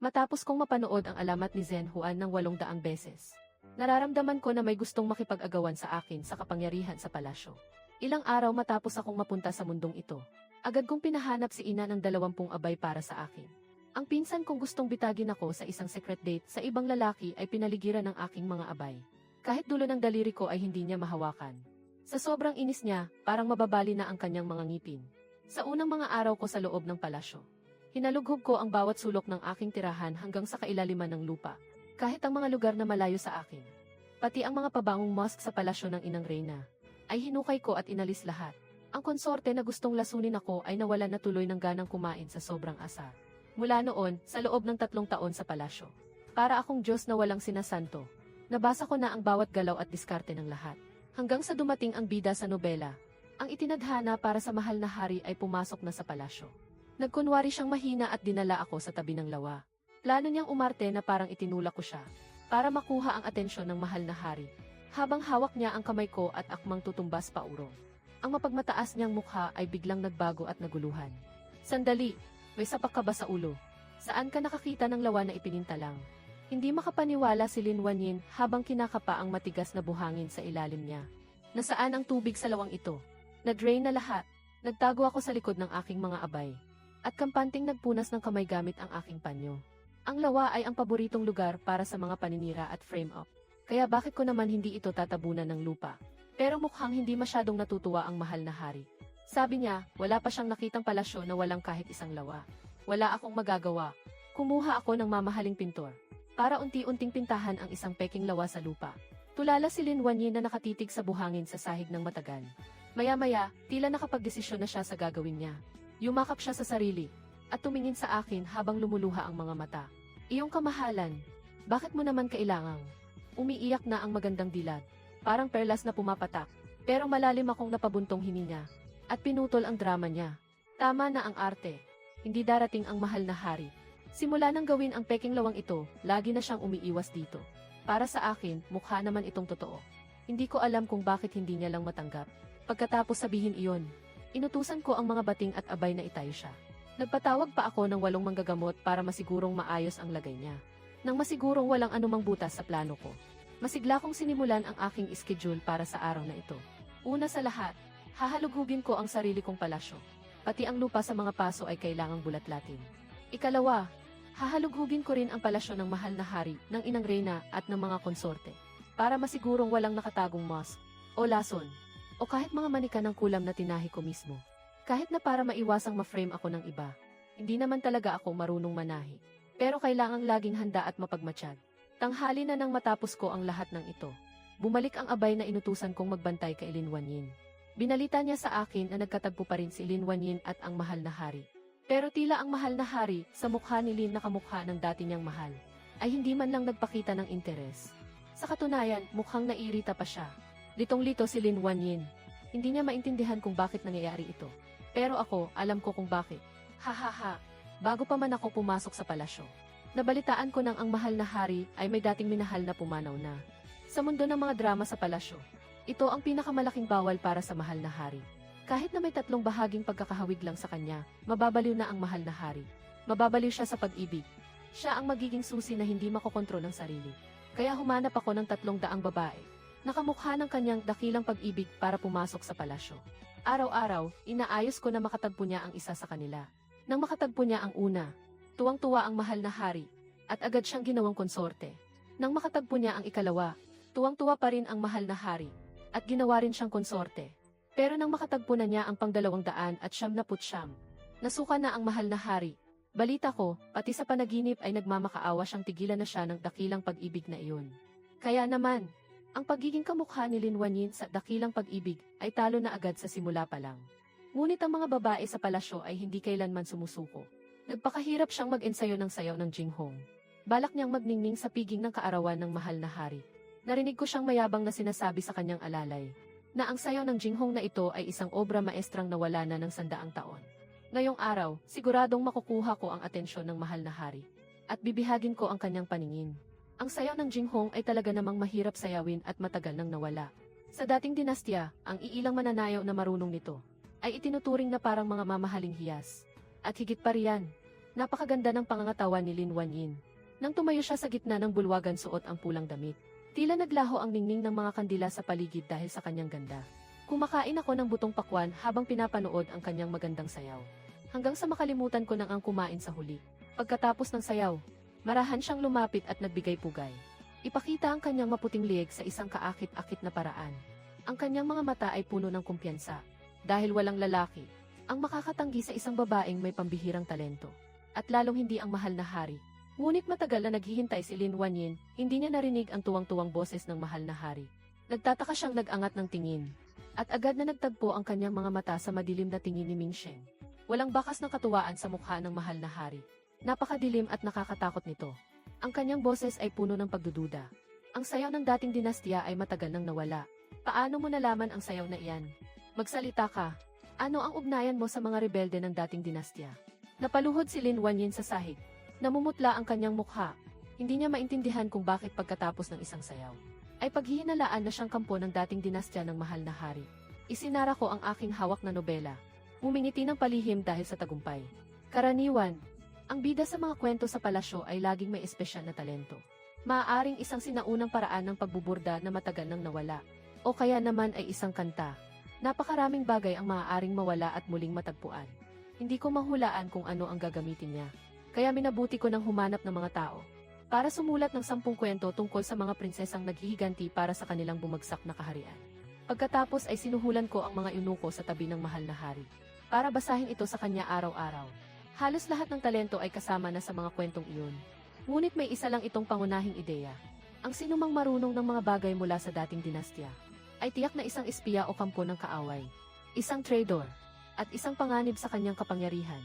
Matapos kong mapanood ang alamat ni Zen Juan ng 800 beses, nararamdaman ko na may gustong makipag-agawan sa akin sa kapangyarihan sa palasyo. Ilang araw matapos akong mapunta sa mundong ito, agad kong pinahanap si ina ng 20 abay para sa akin. Ang pinsan kong gustong bitagin ako sa isang secret date sa ibang lalaki ay pinaligiran ng aking mga abay. Kahit dulo ng daliri ko ay hindi niya mahawakan. Sa sobrang inis niya, parang mababali na ang kanyang mga ngipin. Sa unang mga araw ko sa loob ng palasyo, hinalughob ko ang bawat sulok ng aking tirahan hanggang sa kailaliman ng lupa, kahit ang mga lugar na malayo sa akin. Pati ang mga pabangong mosque sa palasyo ng Inang Reyna, ay hinukay ko at inalis lahat. Ang konsorte na gustong lasunin ako ay nawalan na tuloy ng ganang kumain sa sobrang asar. Mula noon, sa loob ng 3 taon sa palasyo, para akong Diyos na walang sinasanto. Nabasa ko na ang bawat galaw at diskarte ng lahat. Hanggang sa dumating ang bida sa nobela, ang itinadhana para sa mahal na hari ay pumasok na sa palasyo. Nagkunwari siyang mahina at dinala ako sa tabi ng lawa. Plano niyang umarte na parang itinulak ko siya, para makuha ang atensyon ng mahal na hari. Habang hawak niya ang kamay ko at akmang tutumbas pa urong. Ang mapagmataas niyang mukha ay biglang nagbago at naguluhan. Sandali, may sapak ka ba sa ulo? Saan ka nakakita ng lawa na ipinintalang? Hindi makapaniwala si Lin Wanyin habang kinakapa ang matigas na buhangin sa ilalim niya. Nasaan ang tubig sa lawang ito? Nag-drain na lahat. Nagtago ako sa likod ng aking mga abay. At kampanting nagpunas ng kamay gamit ang aking panyo. Ang lawa ay ang paboritong lugar para sa mga paninira at frame-up. Kaya bakit ko naman hindi ito tatabunan ng lupa? Pero mukhang hindi masyadong natutuwa ang mahal na hari. Sabi niya, wala pa siyang nakitang palasyo na walang kahit isang lawa. Wala akong magagawa. Kumuha ako ng mamahaling pintor, para unti-unting pintahan ang isang peking lawa sa lupa. Tulala si Lin Wanyin na nakatitig sa buhangin sa sahig ng matagal. Maya-maya, tila nakapagdesisyon na siya sa gagawin niya. Yumakap siya sa sarili, at tumingin sa akin habang lumuluha ang mga mata. Iyong kamahalan, bakit mo naman kailangang? Umiiyak na ang magandang dilat, parang perlas na pumapatak, pero malalim akong napabuntong hininga, at pinutol ang drama niya. Tama na ang arte, hindi darating ang mahal na hari. Simula nang gawin ang peking lawang ito, lagi na siyang umiiwas dito. Para sa akin, mukha naman itong totoo. Hindi ko alam kung bakit hindi niya lang matanggap. Pagkatapos sabihin iyon, inutusan ko ang mga bating at abay na itayo siya. Nagpatawag pa ako ng 8 manggagamot para masigurong maayos ang lagay niya. Nang masigurong walang anumang butas sa plano ko, masigla kong sinimulan ang aking schedule para sa araw na ito. Una sa lahat, hahalugugin ko ang sarili kong palasyo. Pati ang lupa sa mga paso ay kailangang bulatlatin. Ikalawa, hahalugugin ko rin ang palasyo ng mahal na hari, ng Inang Reyna at ng mga konsorte, para masigurong walang nakatagong mosque, o lason, o kahit mga manika ng kulam na tinahi ko mismo. Kahit na para maiwasang ma-frame ako ng iba, hindi naman talaga ako marunong manahi. Pero kailangang laging handa at mapagmatsyag. Tanghali na nang matapos ko ang lahat ng ito. Bumalik ang abay na inutusan kong magbantay kay Lin Wanyin. Binalita niya sa akin na nagkatagpo pa rin si Lin Wanyin at ang mahal na hari. Pero tila ang mahal na hari, sa mukha ni Lin na kamukha ng dati niyang mahal, ay hindi man lang nagpakita ng interes. Sa katunayan, mukhang naiirita pa siya. Litong-lito si Lin Wanyin. Hindi niya maintindihan kung bakit nangyayari ito. Pero ako, alam ko kung bakit. Hahaha, bago pa man ako pumasok sa palasyo, nabalitaan ko nang ang mahal na hari ay may dating minahal na pumanaw na. Sa mundo ng mga drama sa palasyo, ito ang pinakamalaking bawal para sa mahal na hari. Kahit na may 3 bahaging pagkakahawig lang sa kanya, mababaliw na ang mahal na hari. Mababaliw siya sa pag-ibig. Siya ang magiging susi na hindi makokontrol ng sarili. Kaya humanap ako ng 300 babae, nakamukha ng kanyang dakilang pag-ibig para pumasok sa palasyo. Araw-araw, inaayos ko na makatagpo niya ang isa sa kanila. Nang makatagpo niya ang una, tuwang-tuwa ang mahal na hari, at agad siyang ginawang konsorte. Nang makatagpo niya ang ikalawa, tuwang-tuwa pa rin ang mahal na hari, at ginawa rin siyang konsorte. Pero nang makatagpo na niya ang pang-200 at 79, nasuka na ang mahal na hari. Balita ko, pati sa panaginip ay nagmamakaawa siyang tigilan na siya ng dakilang pag-ibig na iyon. Kaya naman, ang pagiging kamukha ni Lin Wanyin sa dakilang pag-ibig ay talo na agad sa simula pa lang. Ngunit ang mga babae sa palasyo ay hindi kailanman sumusuko. Nagpakahirap siyang mag-ensayo ng sayaw ng Jinghong. Balak niyang magningning sa piging ng kaarawan ng mahal na hari. Narinig ko siyang mayabang na sinasabi sa kanyang alalay, na ang sayaw ng Jinghong na ito ay isang obra maestrang nawala na ng 100 taon. Ngayong araw, siguradong makukuha ko ang atensyon ng mahal na hari, at bibihagin ko ang kanyang paningin. Ang sayaw ng Jinghong ay talaga namang mahirap sayawin at matagal nang nawala. Sa dating dinastya, ang iilang mananayaw na marunong nito ay itinuturing na parang mga mamahaling hiyas. At higit pa riyan, Napakaganda ng pangangatawan ni Lin Wanyin. Nang tumayo siya sa gitna ng bulwagan suot ang pulang damit. Tila naglaho ang ningning ng mga kandila sa paligid dahil sa kanyang ganda. Kumakain ako ng butong pakwan habang pinapanood ang kanyang magandang sayaw. Hanggang sa makalimutan ko nang ang kumain sa huli. Pagkatapos ng sayaw, marahan siyang lumapit at nagbigay pugay. Ipakita ang kanyang maputing lieg sa isang kaakit-akit na paraan. Ang kanyang mga mata ay puno ng kumpiyansa. Dahil walang lalaki, ang makakatanggi sa isang babaeng may pambihirang talento. At lalong hindi ang mahal na hari. Ngunit matagal na naghihintay si Lin Wanyin, hindi niya narinig ang tuwang-tuwang boses ng mahal na hari. Nagtataka siyang nag-angat ng tingin. At agad na nagtagpo ang kanyang mga mata sa madilim na tingin ni Ming Sheng. Walang bakas ng katuwaan sa mukha ng mahal na hari. Napakadilim at nakakatakot nito. Ang kanyang boses ay puno ng pagdududa. Ang sayaw ng dating dinastya ay matagal nang nawala. Paano mo nalaman ang sayaw na iyan? Magsalita ka. Ano ang ugnayan mo sa mga rebelde ng dating dinastya? Napaluhod si Lin Wanyin sa sahig. Namumutla ang kanyang mukha. Hindi niya maintindihan kung bakit pagkatapos ng isang sayaw ay paghihinalaan na siyang kampo ng dating dinastya ng mahal na hari. Isinara ko ang aking hawak na nobela. Umingiti ng palihim dahil sa tagumpay. Karaniwan, ang bida sa mga kwento sa palasyo ay laging may espesyal na talento. Maaaring isang sinaunang paraan ng pagbuburda na matagal nang nawala. O kaya naman ay isang kanta. Napakaraming bagay ang maaaring mawala at muling matagpuan. Hindi ko mahulaan kung ano ang gagamitin niya. Kaya minabuti ko ng humanap ng mga tao para sumulat ng 10 kwento tungkol sa mga prinsesang naghihiganti para sa kanilang bumagsak na kaharian. Pagkatapos ay sinuhulan ko ang mga eunuko sa tabi ng mahal na hari para basahin ito sa kanya araw-araw. Halos lahat ng talento ay kasama na sa mga kwentong iyon. Ngunit may isa lang itong pangunahing ideya. Ang sinumang marunong ng mga bagay mula sa dating dinastya ay tiyak na isang espiya o kampo ng kaaway, isang traitor, at isang panganib sa kanyang kapangyarihan.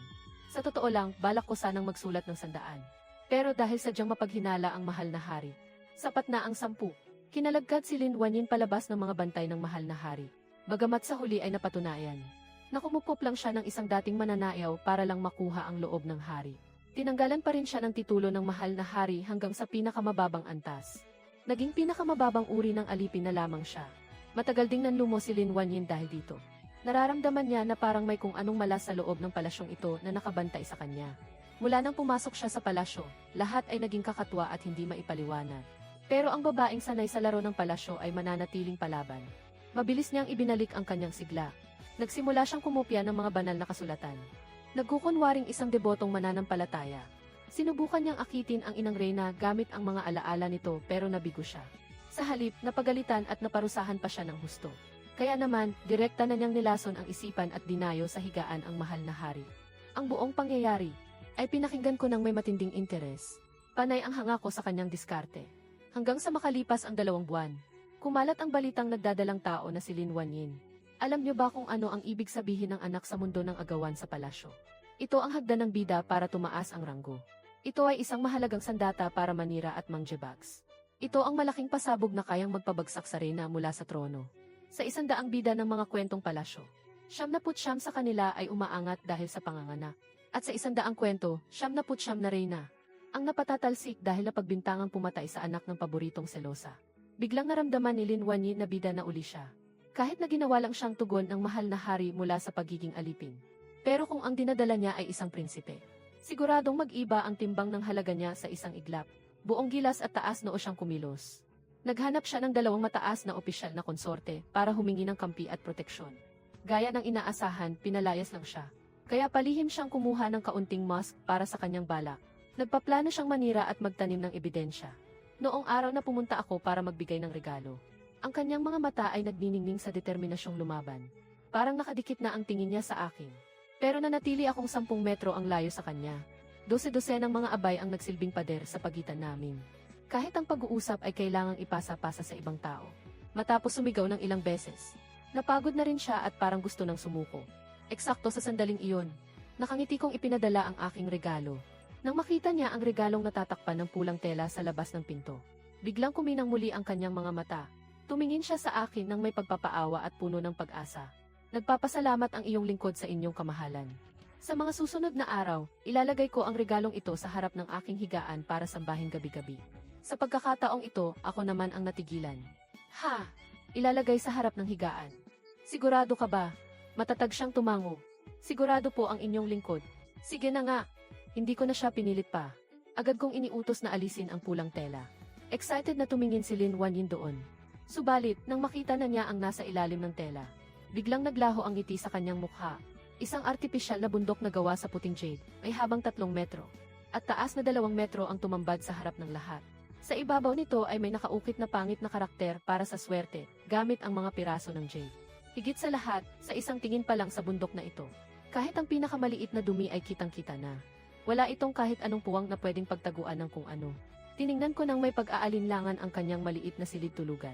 Sa totoo lang, balak ko sanang magsulat ng 100. Pero dahil sadyang mapaghinala ang mahal na hari, sapat na ang 10. Kinalagkat si Lin Wanyin palabas ng mga bantay ng mahal na hari. Bagamat sa huli ay napatunayan na kumupop lang siya ng isang dating mananayaw para lang makuha ang loob ng hari. Tinanggalan pa rin siya ng titulo ng mahal na hari hanggang sa pinakamababang antas. Naging pinakamababang uri ng alipin na lamang siya. Matagal ding nanlumo si Lin Wanyin dahil dito. Nararamdaman niya na parang may kung anong malas sa loob ng palasyong ito na nakabantay sa kanya. Mula nang pumasok siya sa palasyo, lahat ay naging kakatwa at hindi maipaliwanag. Pero ang babaeng sanay sa laro ng palasyo ay mananatiling palaban. Mabilis niyang ibinalik ang kanyang sigla. Nagsimula siyang kumopya ng mga banal na kasulatan. Nagkukunwaring isang debotong mananampalataya. Sinubukan niyang akitin ang inang reyna gamit ang mga alaala nito pero nabigo siya. Sa halip, napagalitan at naparusahan pa siya ng husto. Kaya naman, direkta na niyang nilason ang isipan at dinayo sa higaan ang mahal na hari. Ang buong pangyayari ay pinakinggan ko ng may matinding interes. Panay ang hanga ko sa kanyang diskarte. Hanggang sa makalipas ang 2 buwan, kumalat ang balitang nagdadalang tao na si Lin Wanyin. Alam niyo ba kung ano ang ibig sabihin ng anak sa mundo ng agawan sa palasyo? Ito ang hagdan ng bida para tumaas ang ranggo. Ito ay isang mahalagang sandata para manira at mangjebags. Ito ang malaking pasabog na kayang magpabagsak sa reyna mula sa trono. Sa 100 bida ng mga kwentong palasyo, 99 sa kanila ay umaangat dahil sa panganganak. At sa 100 kwento, 99 na reyna ang napatatalsik dahil napagbintangang pumatay sa anak ng paboritong selosa. Biglang naramdaman ni Lin Wanyin na bida na uli siya. Kahit na ginawa lang siyang tugon ng mahal na hari mula sa pagiging alipin. Pero kung ang dinadala niya ay isang prinsipe, siguradong mag-iba ang timbang ng halaga niya sa isang iglap. Buong gilas at taas noo siyang kumilos. Naghanap siya ng 2 mataas na opisyal na konsorte para humingi ng kampi at proteksyon. Gaya ng inaasahan, pinalayas lang siya. Kaya palihim siyang kumuha ng kaunting musk para sa kanyang balak. Nagpaplano siyang manira at magtanim ng ebidensya. Noong araw na pumunta ako para magbigay ng regalo, ang kanyang mga mata ay nagniningning sa determinasyong lumaban. Parang nakadikit na ang tingin niya sa akin. Pero nanatili akong 10 metro ang layo sa kanya. 12 ng mga abay ang nagsilbing pader sa pagitan namin. Kahit ang pag-uusap ay kailangang ipasa-pasa sa ibang tao. Matapos sumigaw ng ilang beses, napagod na rin siya at parang gusto nang sumuko. Eksakto sa sandaling iyon, nakangiti kong ipinadala ang aking regalo. Nang makita niya ang regalong natatakpan ng pulang tela sa labas ng pinto, biglang kuminang muli ang kanyang mga mata. Tumingin siya sa akin ng may pagpapaawa at puno ng pag-asa. Nagpapasalamat ang iyong lingkod sa inyong kamahalan. Sa mga susunod na araw, ilalagay ko ang regalong ito sa harap ng aking higaan para sambahin gabi-gabi. Sa pagkakataong ito, ako naman ang natigilan. Ha! Ilalagay sa harap ng higaan. Sigurado ka ba? Matatag siyang tumango. Sigurado po ang inyong lingkod. Sige na nga. Hindi ko na siya pinilit pa. Agad kong iniutos na alisin ang pulang tela. Excited na tumingin si Lin Wanyin doon. Subalit, nang makita na niya ang nasa ilalim ng tela, biglang naglaho ang ngiti sa kanyang mukha. Isang artipisyal na bundok na gawa sa puting jade, may habang 3 metro. At taas na 2 metro ang tumambad sa harap ng lahat. Sa ibabaw nito ay may nakaukit na pangit na karakter para sa swerte, gamit ang mga piraso ng jade. Higit sa lahat, sa isang tingin pa lang sa bundok na ito, kahit ang pinakamaliit na dumi ay kitang-kita na. Wala itong kahit anong puwang na pwedeng pagtaguan ng kung ano. Tiningnan ko nang may pag-aalinlangan ang kanyang maliit na silid tulugan.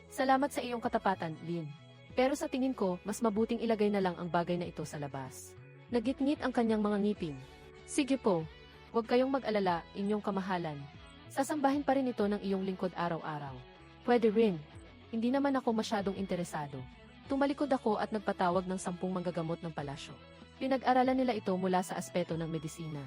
Salamat sa iyong katapatan, Lin. Pero sa tingin ko, mas mabuting ilagay na lang ang bagay na ito sa labas. Nagitngit ang kanyang mga ngipin. Sige po. Huwag kayong mag-alala, inyong kamahalan. Sasambahin pa rin ito ng iyong lingkod araw-araw. Pwede rin. Hindi naman ako masyadong interesado. Tumalikod ako at nagpatawag ng 10 manggagamot ng palasyo. Pinag-aralan nila ito mula sa aspeto ng medisina,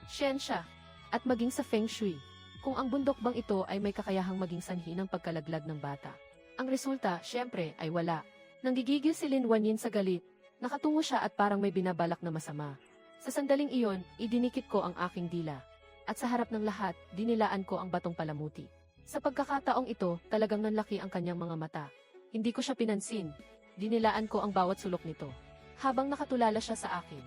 siyensya, at maging sa feng shui. Kung ang bundok bang ito ay may kakayahang maging sanhi ng pagkalaglag ng bata. Ang resulta, syempre, ay wala. Nanggigigil si Lin Wanyin sa galit. Nakatungo siya at parang may binabalak na masama. Sa sandaling iyon, idinikit ko ang aking dila. At sa harap ng lahat, dinilaan ko ang batong palamuti. Sa pagkakataong ito, talagang nanlaki ang kanyang mga mata. Hindi ko siya pinansin. Dinilaan ko ang bawat sulok nito. Habang nakatulala siya sa akin,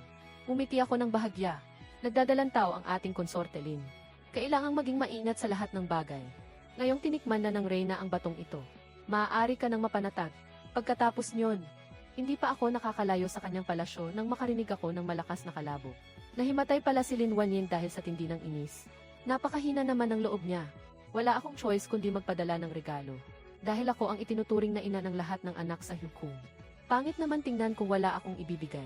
umiti ako ng bahagya. Nagdadalantaw ang ating konsorte Lin. Kailangang maging maingat sa lahat ng bagay. Ngayong tinikman na ng Reyna ang batong ito, maaari ka nang mapanatag. Pagkatapos nyon, hindi pa ako nakakalayo sa kanyang palasyo nang makarinig ako ng malakas na kalabog. Nahimatay pala si Lin Wanyin dahil sa tindi ng inis. Napakahina naman ng loob niya. Wala akong choice kundi magpadala ng regalo. Dahil ako ang itinuturing na ina ng lahat ng anak sa Hyukung. Pangit naman tingnan kung wala akong ibibigay.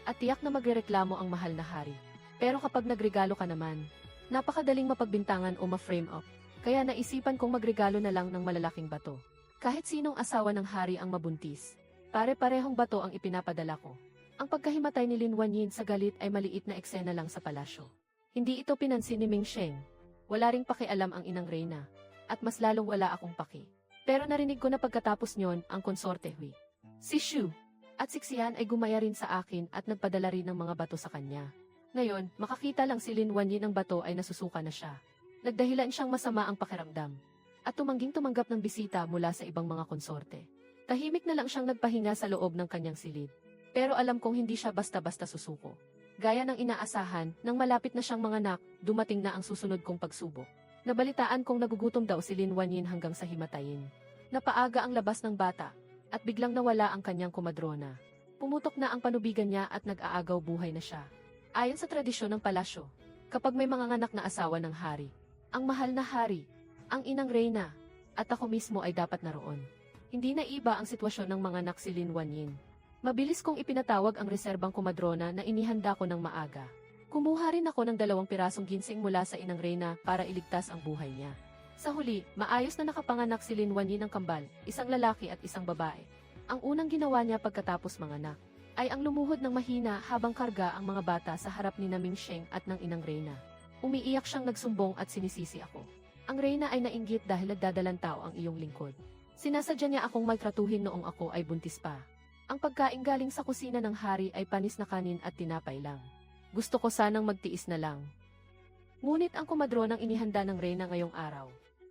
At tiyak na magrereklamo ang mahal na hari. Pero kapag nagregalo ka naman, napakadaling mapagbintangan o ma-frame up. Kaya naisipan kong magregalo na lang ng malalaking bato. Kahit sinong asawa ng hari ang mabuntis, pare-parehong bato ang ipinapadala ko. Ang pagkahimatay ni Lin Wanyin sa galit ay maliit na eksena lang sa palasyo. Hindi ito pinansin ni Ming Sheng. Wala ring pakialam ang inang Reyna. At mas lalong wala akong paki. Pero narinig ko na pagkatapos nyon ang konsorte Hui. Si Shu at si Xian ay gumaya rin sa akin at nagpadala rin ng mga bato sa kanya. Ngayon, makakita lang si Lin Wanyin ng bato ay nasusuka na siya. Nagdahilan siyang masama ang pakiramdam. At tumangging tumanggap ng bisita mula sa ibang mga konsorte. Tahimik na lang siyang nagpahinga sa loob ng kanyang silid. Pero alam kong hindi siya basta-basta susuko. Gaya ng inaasahan, nang malapit na siyang manganak, dumating na ang susunod kong pagsubok. Nabalitaan kong nagugutom daw si Lin Wanyin hanggang sa himatayin. Napaaga ang labas ng bata, at biglang nawala ang kanyang komadrona. Pumutok na ang panubigan niya at nag-aagaw buhay na siya. Ayon sa tradisyon ng palasyo, kapag may mga anak na asawa ng hari, ang mahal na hari, ang inang Reyna, at ako mismo ay dapat naroon. Hindi na iba ang sitwasyon ng mga anak si Lin Wanyin. Mabilis kong ipinatawag ang reserbang komadrona na inihanda ko ng maaga. Kumuha rin ako ng 2 pirasong ginseng mula sa inang Reyna para iligtas ang buhay niya. Sa huli, maayos na nakapanganak si Lin Wanyin ng kambal, isang lalaki at isang babae. Ang unang ginawa niya pagkatapos manganak, ay ang lumuhod ng mahina habang karga ang mga bata sa harap ni Ming Sheng at ng inang Reyna. Umiiyak siyang nagsumbong at sinisisi ako. Ang Reyna ay nainggit dahil nagdadalantao ang iyong lingkod. Sinasadya niya akong maltratuhin noong ako ay buntis pa. Ang pagkain galing sa kusina ng hari ay panis na kanin at tinapay lang. Gusto ko sanang magtiis na lang. Ngunit ang komadronang inihanda ng Reyna ngayong araw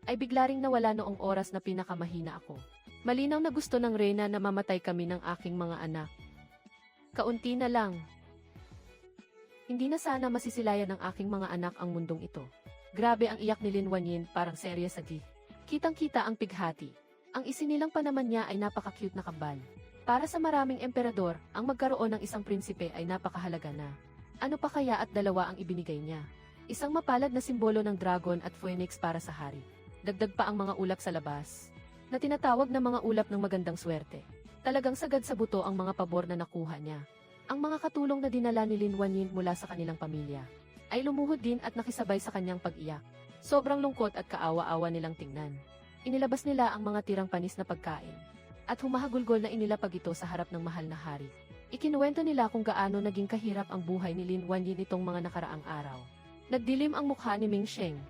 ay bigla ring nawala noong oras na pinakamahina ako. Malinaw na gusto ng Reyna na mamatay kami ng aking mga anak. Kaunti na lang. Hindi na sana masisilayan ng aking mga anak ang mundong ito. Grabe ang iyak ni Lin Wanyin, parang serye sa gi. Kitang-kita ang pighati. Ang isinilang pa naman niya ay napaka-cute na kambal. Para sa maraming emperador, ang magkaroon ng isang prinsipe ay napakahalaga na. Ano pa kaya at 2 ang ibinigay niya? Isang mapalad na simbolo ng dragon at phoenix para sa hari. Dagdag pa ang mga ulap sa labas, na tinatawag na mga ulap ng magandang swerte. Talagang sagad sa buto ang mga pabor na nakuha niya. Ang mga katulong na dinala ni Lin Wanyin mula sa kanilang pamilya, ay lumuhod din at nakisabay sa kanyang pag-iyak. Sobrang lungkot at kaawa-awa nilang tingnan. Inilabas nila ang mga tirang panis na pagkain, at humahagulgol na inilapag ito sa harap ng mahal na hari. Ikinuwento nila kung gaano naging kahirap ang buhay ni Lin Wanyin nitong mga nakaraang araw. Nagdilim ang mukha ni Ming Sheng,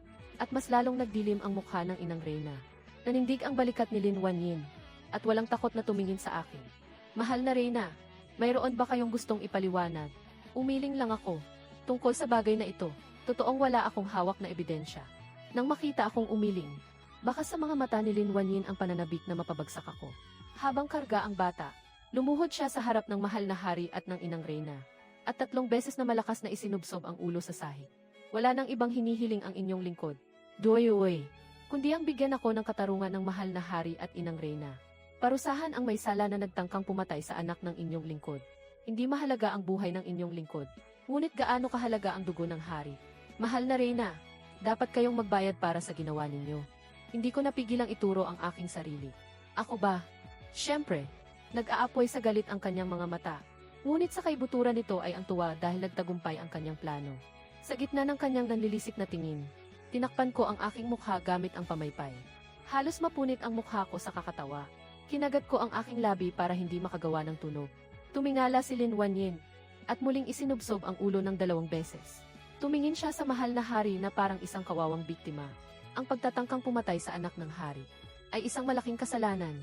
at mas lalong nagdilim ang mukha ng inang Reyna. Nanindig ang balikat ni Lin Wanyin, at walang takot na tumingin sa akin. Mahal na Reyna, mayroon ba kayong gustong ipaliwanag? Umiling lang ako, tungkol sa bagay na ito. Totoong wala akong hawak na ebidensya. Nang makita akong umiling, baka sa mga mata ni Lin Wanyin ang pananabik na mapabagsak ako. Habang karga ang bata, lumuhod siya sa harap ng mahal na hari at ng inang Reyna. At 3 beses na malakas na isinubsob ang ulo sa sahig. Wala nang ibang hinihiling ang inyong lingkod. Doyoy. Kundi ang bigyan ako ng katarungan ng mahal na hari at inang Reyna. Parusahan ang may sala na nagtangkang pumatay sa anak ng inyong lingkod. Hindi mahalaga ang buhay ng inyong lingkod. Ngunit gaano kahalaga ang dugo ng hari. Mahal na Reyna, dapat kayong magbayad para sa ginawa ninyo. Hindi ko napigilang ituro ang aking sarili. Ako ba? Siyempre, nag-aapoy sa galit ang kanyang mga mata. Ngunit sa kaibuturan nito ay ang tuwa dahil nagtagumpay ang kanyang plano. Sa gitna ng kanyang nanlilisik na tingin, tinakpan ko ang aking mukha gamit ang pamaypay. Halos mapunit ang mukha ko sa kakatawa. Kinagat ko ang aking labi para hindi makagawa ng tunog. Tumingala si Lin Wanyin, at muling isinubsob ang ulo ng 2 beses. Tumingin siya sa mahal na hari na parang isang kawawang biktima. Ang pagtatangkang pumatay sa anak ng hari ay isang malaking kasalanan.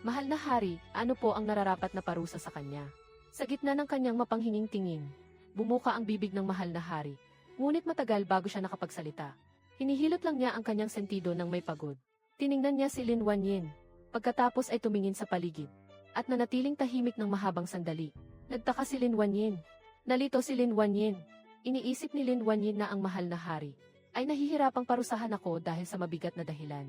Mahal na hari, ano po ang nararapat na parusa sa kanya? Sa gitna ng kanyang mapanghinging tingin, bumuka ang bibig ng mahal na hari. Ngunit matagal bago siya nakapagsalita. Hinihilot lang niya ang kanyang sentido ng may pagod. Tiningnan niya si Lin Wanyin. Pagkatapos ay tumingin sa paligid. At nanatiling tahimik ng mahabang sandali. Nagtaka si Lin Wanyin. Nalito si Lin Wanyin. Iniisip ni Lin Wanyin na ang mahal na hari ay nahihirapang parusahan ako dahil sa mabigat na dahilan.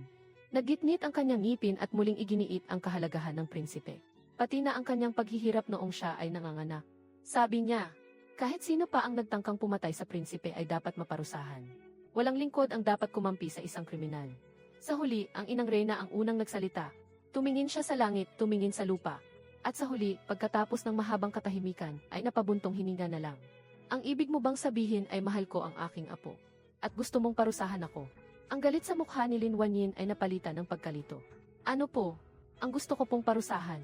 Naggitnit ang kanyang ngipin at muling iginiit ang kahalagahan ng prinsipe. Pati na ang kanyang paghihirap noong siya ay nanganganak. Sabi niya, kahit sino pa ang nagtangkang pumatay sa prinsipe ay dapat maparusahan. Walang lingkod ang dapat kumampi sa isang kriminal. Sa huli, ang inang Reyna ang unang nagsalita. Tumingin siya sa langit, tumingin sa lupa. At sa huli, pagkatapos ng mahabang katahimikan, ay napabuntong hininga na lang. Ang ibig mo bang sabihin ay mahal ko ang aking apo? At gusto mong parusahan ako? Ang galit sa mukha ni Lin Wanyin ay napalitan ng pagkalito. Ano po? Ang gusto ko pong parusahan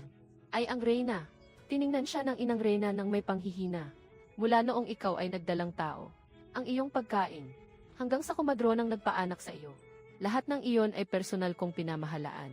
ay ang Reyna. Tiningnan siya ng inang Reyna ng may panghihina. Mula noong ikaw ay nagdalang tao. Ang iyong pagkain. Hanggang sa kumadronang nagpaanak sa iyo. Lahat ng iyon ay personal kong pinamahalaan.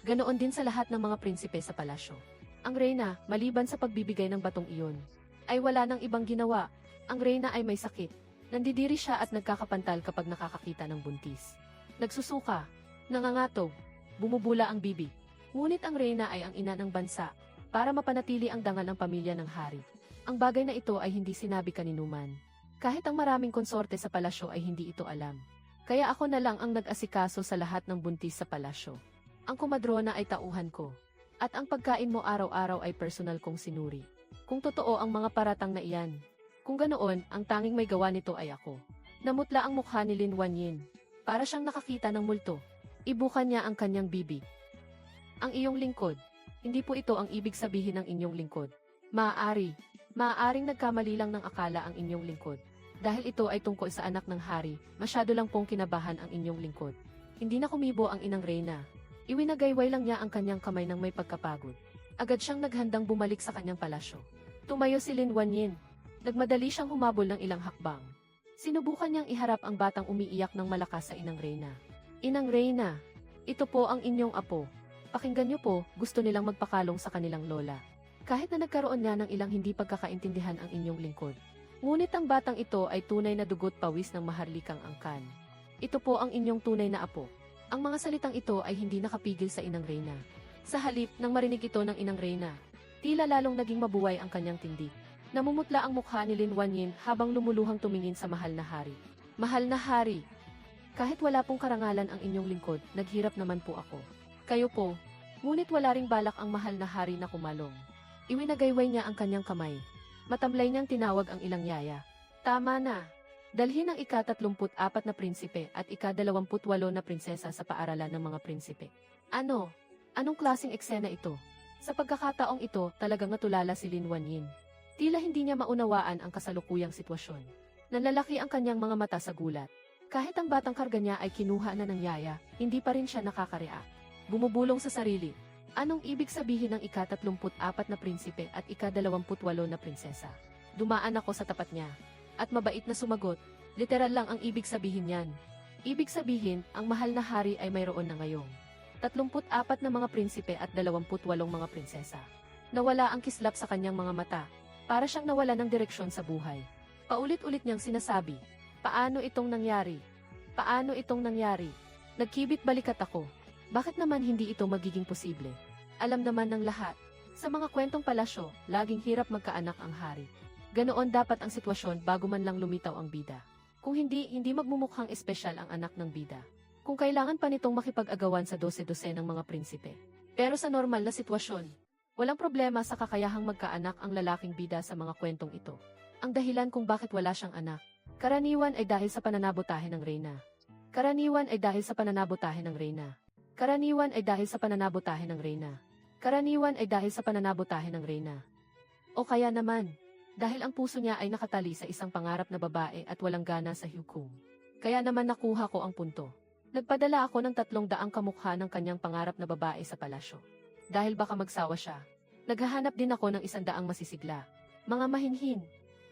Ganoon din sa lahat ng mga prinsipe sa palasyo. Ang Reyna, maliban sa pagbibigay ng batong iyon, ay wala nang ibang ginawa. Ang Reyna ay may sakit. Nandidiri siya at nagkakapantal kapag nakakakita ng buntis. Nagsusuka, nangangatog, bumubula ang bibig. Ngunit ang Reyna ay ang ina ng bansa, para mapanatili ang dangal ng pamilya ng hari. Ang bagay na ito ay hindi sinabi kaninuman. Kahit ang maraming konsorte sa palasyo ay hindi ito alam. Kaya ako na lang ang nag-asikaso sa lahat ng buntis sa palasyo. Ang kumadrona ay tauhan ko. At ang pagkain mo araw-araw ay personal kong sinuri. Kung totoo ang mga paratang na iyan. Kung ganoon, ang tanging may gawa nito ay ako. Namutla ang mukha ni Lin Wanyin. Para siyang nakakita ng multo. Ibukan niya ang kanyang bibig. Ang iyong lingkod. Hindi po ito ang ibig sabihin ng inyong lingkod. Maaaring nagkamali lang ng akala ang inyong lingkod. Dahil ito ay tungkol sa anak ng hari, masyado lang pong kinabahan ang inyong lingkod. Hindi na kumibo ang inang Reyna. Iwinagayway lang niya ang kanyang kamay ng may pagkapagod. Agad siyang naghandang bumalik sa kanyang palasyo. Tumayo si Lin Wanyin. Nagmadali siyang humabol ng ilang hakbang. Sinubukan niyang iharap ang batang umiiyak ng malakas sa inang Reyna. Inang Reyna, ito po ang inyong apo. Pakinggan niyo po, gusto nilang magpakalong sa kanilang lola. Kahit na nagkaroon nga ng ilang hindi pagkakaintindihan ang inyong lingkod. Ngunit ang batang ito ay tunay na dugot pawis ng maharlikang angkan. Ito po ang inyong tunay na apo. Ang mga salitang ito ay hindi nakapigil sa inang Reyna. Sa halip, nang marinig ito ng inang Reyna, tila lalong naging mabuway ang kanyang tindig. Namumutla ang mukha ni Lin Wanyin habang lumuluhang tumingin sa mahal na hari. Mahal na hari, kahit wala pong karangalan ang inyong lingkod, naghirap naman po ako. Kayo po, ngunit wala ring balak ang mahal na hari na kumalong. Iwinagayway niya ang kanyang kamay. Matamlay niyang tinawag ang ilang yaya. Tama na. Dalhin ang ika-34 na prinsipe at ika-28 na prinsesa sa paaralan ng mga prinsipe. Ano? Anong klaseng eksena ito? Sa pagkakataong ito, talagang natulala si Lin Wanyin. Tila hindi niya maunawaan ang kasalukuyang sitwasyon. Nanlalaki ang kanyang mga mata sa gulat. Kahit ang batang karga niya ay kinuha na ng yaya, hindi pa rin siya nakakareact. Bumubulong sa sarili. Anong ibig sabihin ng ika-34 na prinsipe at ika-28 na prinsesa? Dumaan ako sa tapat niya. At mabait na sumagot, literal lang ang ibig sabihin niyan. Ibig sabihin, ang mahal na hari ay mayroon na ngayong 34 na mga prinsipe at 28 mga prinsesa. Nawala ang kislap sa kanyang mga mata. Para siyang nawala ng direksyon sa buhay. Paulit-ulit niyang sinasabi, Paano itong nangyari? Paano itong nangyari? Nagkibit balikat ako. Bakit naman hindi ito magiging posible? Alam naman ng lahat. Sa mga kwentong palasyo, laging hirap magkaanak ang hari. Ganoon dapat ang sitwasyon bago man lang lumitaw ang bida. Kung hindi magmumukhang espesyal ang anak ng bida. Kung kailangan pa nitong makipag-agawan sa 12-12 ng mga prinsipe. Pero sa normal na sitwasyon, walang problema sa kakayahang magkaanak ang lalaking bida sa mga kwentong ito. Ang dahilan kung bakit wala siyang anak, karaniwan ay dahil sa pananabotahe ng reyna. Karaniwan ay dahil sa pananabotahe ng reyna. Karaniwan ay dahil sa pananabotahe ng reyna. Karaniwan ay dahil sa pananabotahe ng reyna. O kaya naman, dahil ang puso niya ay nakatali sa isang pangarap na babae at walang gana sa hukom. Kaya naman nakuha ko ang punto. Nagpadala ako ng 300 kamukha ng kanyang pangarap na babae sa palasyo. Dahil baka magsawa siya. Naghahanap din ako ng 100 masisigla. Mga mahinhin.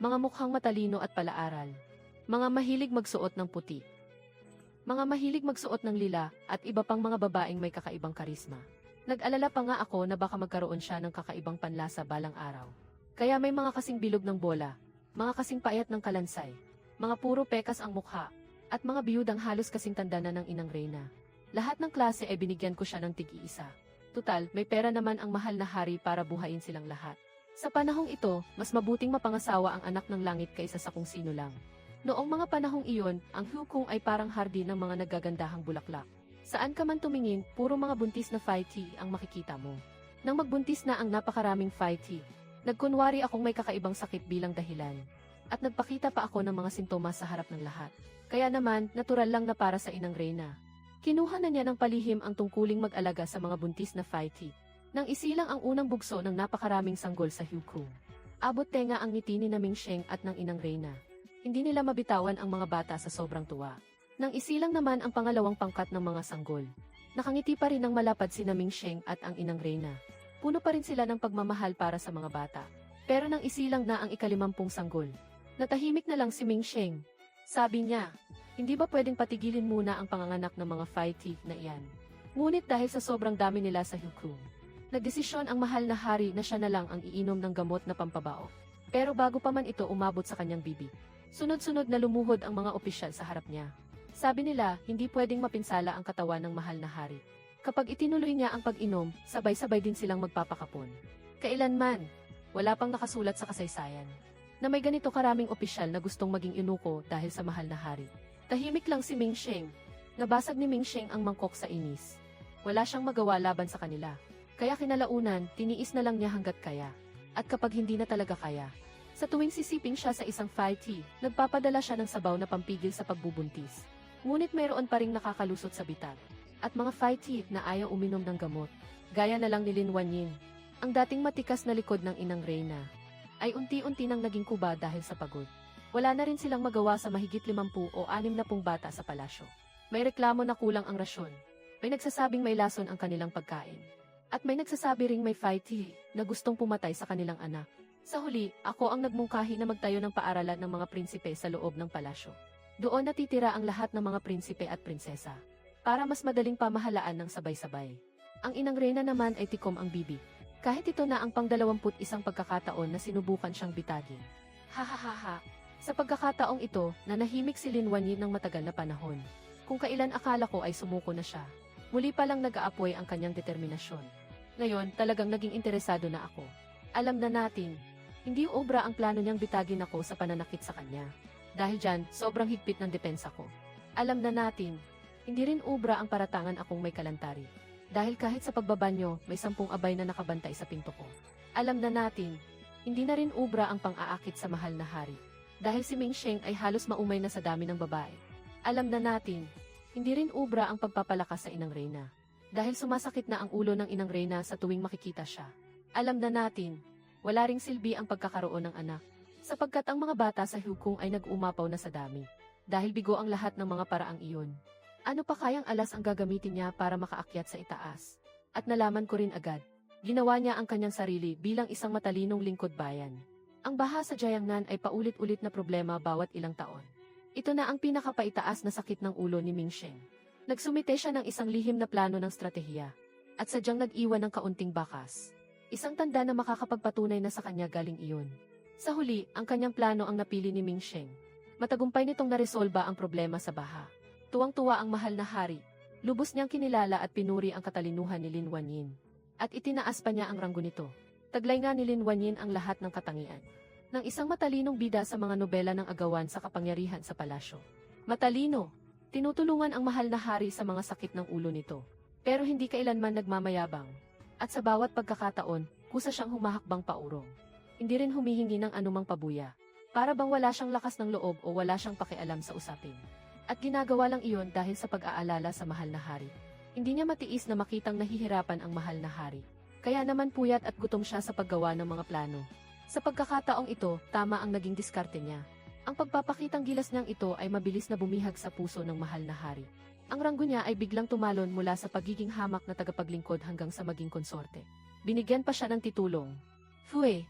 Mga mukhang matalino at palaaral. Mga mahilig magsuot ng puti. Mga mahilig magsuot ng lila at iba pang mga babaeng may kakaibang karisma. Nag-alala pa nga ako na baka magkaroon siya ng kakaibang panlasa balang araw. Kaya may mga kasing bilog ng bola, mga kasing payat ng kalansay, mga puro pekas ang mukha, at mga biyudang halos kasing tanda na ng inang reyna. Lahat ng klase ay binigyan ko siya ng tig-iisa. Tutal, may pera naman ang mahal na hari para buhayin silang lahat. Sa panahong ito, mas mabuting mapangasawa ang anak ng langit kaysa sa kung sino lang. Noong mga panahong iyon, ang hukom ay parang hardin ng mga naggagandahang bulaklak. Saan ka man tumingin, puro mga buntis na fighty ang makikita mo. Nang magbuntis na ang napakaraming fighty, nagkunwari akong may kakaibang sakit bilang dahilan. At nagpakita pa ako ng mga sintomas sa harap ng lahat. Kaya naman, natural lang na para sa inang reyna. Kinuha na niya ng palihim ang tungkuling mag-alaga sa mga buntis na fighty. Nang isilang ang unang bugso ng napakaraming sanggol sa hukom. Abot tenga ang ngiti ni Ming Sheng at ng inang reyna. Hindi nila mabitawan ang mga bata sa sobrang tuwa. Nang isilang naman ang pangalawang pangkat ng mga sanggol. Nakangiti pa rin ng malapad si Ming Sheng at ang inang reyna. Puno pa rin sila ng pagmamahal para sa mga bata. Pero nang isilang na ang ika-50 sanggol, natahimik na lang si Ming Sheng. Sabi niya, hindi ba pwedeng patigilin muna ang panganganak ng mga fighty na iyan? Ngunit dahil sa sobrang dami nila sa hukom, nagdesisyon ang mahal na hari na siya na lang ang iinom ng gamot na pampabao. Pero bago pa man ito umabot sa kanyang bibig, sunod-sunod na lumuhod ang mga opisyal sa harap niya. Sabi nila, hindi pwedeng mapinsala ang katawan ng mahal na hari. Kapag itinuloy niya ang pag-inom, sabay-sabay din silang magpapakapon. Kailanman, wala pang nakasulat sa kasaysayan na may ganito karaming opisyal na gustong maging inuko dahil sa mahal na hari. Tahimik lang si Ming Sheng. Nabasag ni Ming Sheng ang mangkok sa inis. Wala siyang magawa laban sa kanila. Kaya kinalaunan, tiniis na lang niya hanggat kaya. At kapag hindi na talaga kaya, sa tuwing sisiping siya sa isang fighty, nagpapadala siya ng sabaw na pampigil sa pagbubuntis. Ngunit mayroon pa ring nakakalusot sa bitag. At mga fighty na ayaw uminom ng gamot. Gaya na lang ni Lin Wanyin. Ang dating matikas na likod ng inang reyna ay unti-unti nang naging kuba dahil sa pagod. Wala na rin silang magawa sa mahigit 50 o 60 bata sa palasyo. May reklamo na kulang ang rasyon. May nagsasabing may lason ang kanilang pagkain. At may nagsasabi ring may fighty na gustong pumatay sa kanilang anak. Sa huli, ako ang nagmungkahi na magtayo ng paaralan ng mga prinsipe sa loob ng palasyo. Doon natitira ang lahat ng mga prinsipe at prinsesa. Para mas madaling pamahalaan ng sabay-sabay. Ang inang reyna naman ay tikom ang bibig. Kahit ito na ang pang-21 pagkakataon na sinubukan siyang bitagin. Ha. Sa pagkakataong ito, nanahimik si Lin Wanyin ng matagal na panahon. Kung kailan akala ko ay sumuko na siya. Muli pa lang nag-aapoy ang kanyang determinasyon. Ngayon, talagang naging interesado na ako. Alam na natin, hindi obra ang plano niyang bitagin ako sa pananakit sa kanya. Dahil dyan, sobrang higpit ng depensa ko. Alam na natin, hindi rin obra ang paratangan akong may kalantari. Dahil kahit sa pagbabanyo, may 10 abay na nakabantay sa pinto ko. Alam na natin, hindi na rin obra ang pang-aakit sa mahal na hari. Dahil si Ming Sheng ay halos maumay na sa dami ng babae. Alam na natin, hindi rin obra ang pagpapalakas sa inang reyna. Dahil sumasakit na ang ulo ng inang reyna sa tuwing makikita siya. Alam na natin, wala ring silbi ang pagkakaroon ng anak. Sapagkat ang mga bata sa hukom ay nag-umapaw na sa dami. Dahil bigo ang lahat ng mga paraang iyon. Ano pa kayang alas ang gagamitin niya para makaakyat sa itaas? At nalaman ko rin agad. Ginawa niya ang kanyang sarili bilang isang matalinong lingkod bayan. Ang baha sa Jiangnan ay paulit-ulit na problema bawat ilang taon. Ito na ang pinakapaitaas na sakit ng ulo ni Ming Sheng. Nagsumite siya ng isang lihim na plano ng stratehiya. At sadyang nag-iwan ng kaunting bakas. Isang tanda na makakapagpatunay na sa kanya galing iyon. Sa huli, ang kanyang plano ang napili ni Ming Sheng. Matagumpay nitong naresolba ang problema sa baha. Tuwang-tuwa ang mahal na hari. Lubos niyang kinilala at pinuri ang katalinuhan ni Lin Wanyin. At itinaas pa niya ang ranggo nito. Taglay nga ni Lin Wanyin ang lahat ng katangian ng isang matalinong bida sa mga nobela ng agawan sa kapangyarihan sa palasyo. Matalino, tinutulungan ang mahal na hari sa mga sakit ng ulo nito. Pero hindi kailanman nagmamayabang. At sa bawat pagkakataon, kusa siyang humahakbang paurong. Hindi rin humihingi ng anumang pabuya. Para bang wala siyang lakas ng loob o wala siyang pakialam sa usapin. At ginagawa lang iyon dahil sa pag-aalala sa mahal na hari. Hindi niya matiis na makitang nahihirapan ang mahal na hari. Kaya naman puyat at gutom siya sa paggawa ng mga plano. Sa pagkakataong ito, tama ang naging diskarte niya. Ang pagpapakitang gilas niyang ito ay mabilis na bumihag sa puso ng mahal na hari. Ang ranggo niya ay biglang tumalon mula sa pagiging hamak na tagapaglingkod hanggang sa maging konsorte. Binigyan pa siya ng titulong. Fue,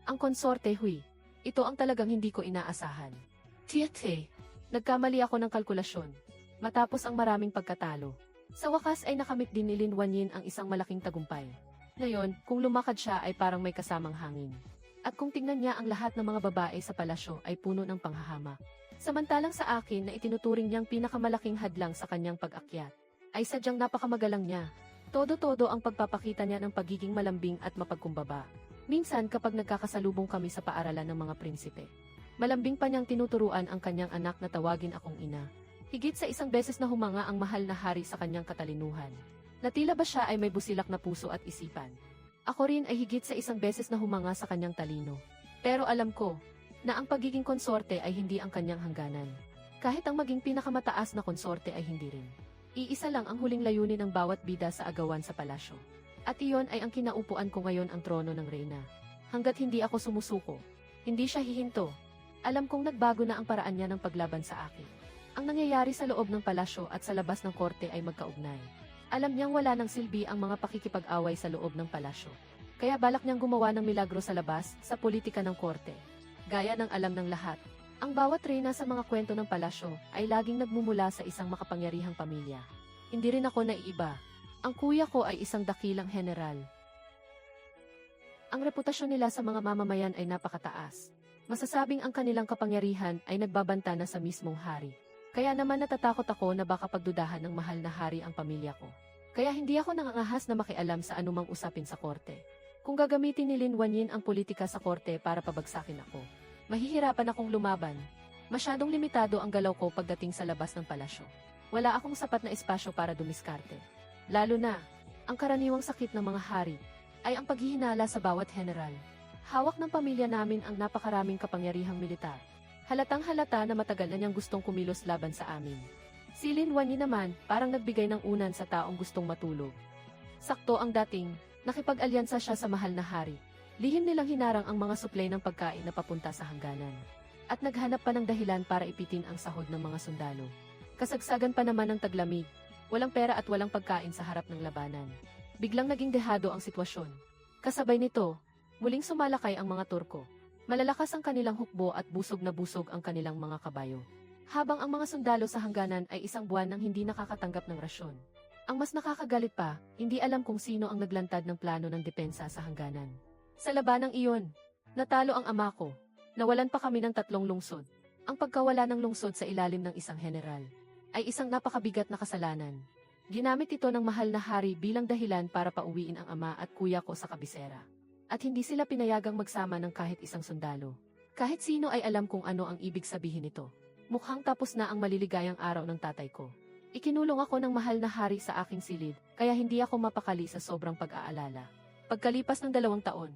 ang konsorte hui. Ito ang talagang hindi ko inaasahan. Tiete, nagkamali ako ng kalkulasyon. Matapos ang maraming pagkatalo. Sa wakas ay nakamit din ni Lin Wanyin ang isang malaking tagumpay. Ngayon, kung lumakad siya ay parang may kasamang hangin. At kung tingnan niya ang lahat ng mga babae sa palasyo ay puno ng panghahamak. Samantalang sa akin na itinuturing niyang pinakamalaking hadlang sa kanyang pag-akyat, ay sadyang napakamagalang niya. Todo-todo ang pagpapakita niya ng pagiging malambing at mapagkumbaba. Minsan kapag nagkakasalubong kami sa paaralan ng mga prinsipe, malambing pa niyang tinuturuan ang kanyang anak na tawagin akong ina. Higit sa isang beses na humanga ang mahal na hari sa kanyang katalinuhan. Na tila ba siya ay may busilak na puso at isipan. Ako rin ay higit sa isang beses na humanga sa kanyang talino. Pero alam ko, na ang pagiging konsorte ay hindi ang kanyang hangganan. Kahit ang maging pinakamataas na konsorte ay hindi rin. Iisa lang ang huling layunin ng bawat bida sa agawan sa palasyo. At iyon ay ang kinaupuan ko ngayon ang trono ng reyna. Hanggat hindi ako sumusuko, hindi siya hihinto. Alam kong nagbago na ang paraan niya ng paglaban sa akin. Ang nangyayari sa loob ng palasyo at sa labas ng korte ay magkaugnay. Alam niyang wala ng silbi ang mga pakikipag-away sa loob ng palasyo. Kaya balak niyang gumawa ng milagro sa labas, sa politika ng korte. Gaya ng alam ng lahat, ang bawat reyna sa mga kwento ng palasyo ay laging nagmumula sa isang makapangyarihang pamilya. Hindi rin ako naiiba. Ang kuya ko ay isang dakilang general. Ang reputasyon nila sa mga mamamayan ay napakataas. Masasabing ang kanilang kapangyarihan ay nagbabanta na sa mismong hari. Kaya naman natatakot ako na baka pagdudahan ng mahal na hari ang pamilya ko. Kaya hindi ako nangangahas na makialam sa anumang usapin sa korte. Kung gagamitin ni Lin Wanyin ang politika sa korte para pabagsakin ako, mahihirapan akong lumaban. Masyadong limitado ang galaw ko pagdating sa labas ng palasyo. Wala akong sapat na espasyo para dumiskarte. Lalo na, ang karaniwang sakit ng mga hari ay ang paghihinala sa bawat general. Hawak ng pamilya namin ang napakaraming kapangyarihang militar. Halatang halata na matagal na niyang gustong kumilos laban sa amin. Si Lin Wanyin naman parang nagbigay ng unan sa taong gustong matulog. Sakto ang dating, nakipag-alyansa siya sa mahal na hari. Lihim nilang hinarang ang mga suplay ng pagkain na papunta sa hangganan. At naghanap pa ng dahilan para ipitin ang sahod ng mga sundalo. Kasagsagan pa naman ng taglamig, walang pera at walang pagkain sa harap ng labanan. Biglang naging dehado ang sitwasyon. Kasabay nito, muling sumalakay ang mga Turko. Malalakas ang kanilang hukbo at busog na busog ang kanilang mga kabayo. Habang ang mga sundalo sa hangganan ay isang buwan nang hindi nakakatanggap ng rasyon. Ang mas nakakagalit pa, hindi alam kung sino ang naglantad ng plano ng depensa sa hangganan. Sa labanang iyon, natalo ang ama ko. Nawalan pa kami ng 3 lungsod. Ang pagkawala ng lungsod sa ilalim ng isang general ay isang napakabigat na kasalanan. Ginamit ito ng mahal na hari bilang dahilan para pauwiin ang ama at kuya ko sa kabisera. At hindi sila pinayagang magsama ng kahit isang sundalo. Kahit sino ay alam kung ano ang ibig sabihin nito. Mukhang tapos na ang maliligayang araw ng tatay ko. Ikinulong ako ng mahal na hari sa aking silid, kaya hindi ako mapakali sa sobrang pag-aalala. Pagkalipas ng 2 taon,